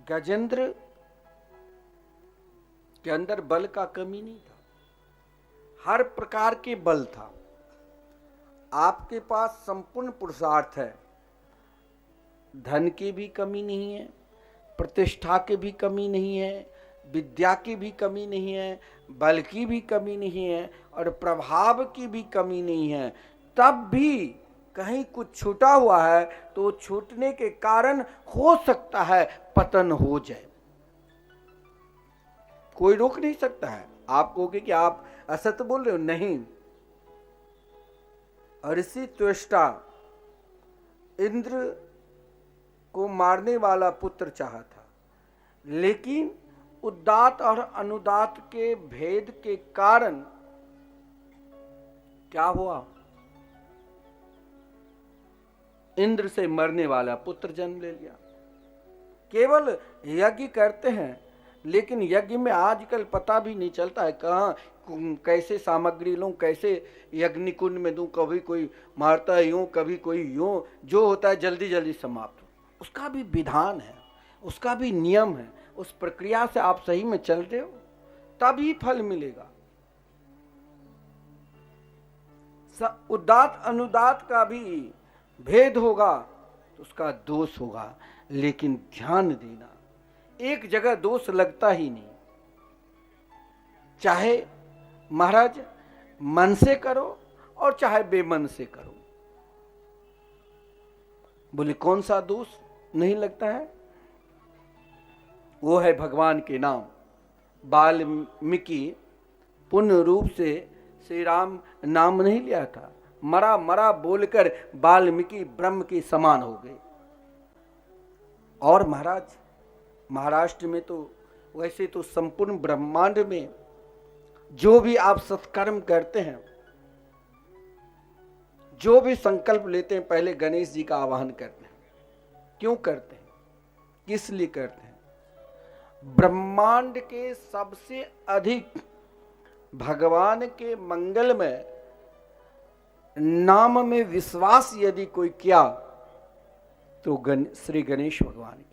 गजेंद्र के अंदर बल का कमी नहीं था, हर प्रकार के बल था। आपके पास संपूर्ण पुरुषार्थ है, धन की भी कमी नहीं है, प्रतिष्ठा की भी कमी नहीं है, विद्या की भी कमी नहीं है, बल की भी कमी नहीं है और प्रभाव की भी कमी नहीं है। तब भी कहीं कुछ छूटा हुआ है तो छूटने के कारण हो सकता है पतन हो जाए, कोई रोक नहीं सकता है। आप कहोगे कि आप असत्य बोल रहे हो, नहीं। ऋषि त्वष्टा इंद्र को मारने वाला पुत्र चाहा था, लेकिन उदात और अनुदात के भेद के कारण क्या हुआ, इंद्र से मरने वाला पुत्र जन्म ले लिया। केवल यज्ञ करते हैं, लेकिन यज्ञ में आजकल पता भी नहीं चलता है कहाँ कैसे सामग्री लूं, कैसे यज्ञ कुंड में दूं, कभी कोई मारता है यूं, कभी कोई यूं, जो होता है जल्दी जल्दी समाप्त हो। उसका भी विधान है, उसका भी नियम है। उस प्रक्रिया से आप सही में चल रहे हो तभी फल मिलेगा। उदात अनुदात का भी भेद होगा तो उसका दोष होगा, लेकिन ध्यान देना एक जगह दोष लगता ही नहीं। चाहे महाराज मन से करो और चाहे बेमन से करो। बोले कौन सा दोष नहीं लगता है? वो है भगवान के नाम। वाल्मीकि पूर्ण रूप से श्री राम नाम नहीं लिया था, मरा मरा बोलकर वाल्मीकि ब्रह्म के समान हो गए। और महाराज महाराष्ट्र में तो वैसे तो संपूर्ण ब्रह्मांड में जो भी आप सत्कर्म करते हैं, जो भी संकल्प लेते हैं, पहले गणेश जी का आवाहन करते हैं। क्यों करते हैं, किस लिए करते हैं? ब्रह्मांड के सबसे अधिक भगवान के मंगलमय नाम में विश्वास यदि कोई किया तो श्री गणेश भगवान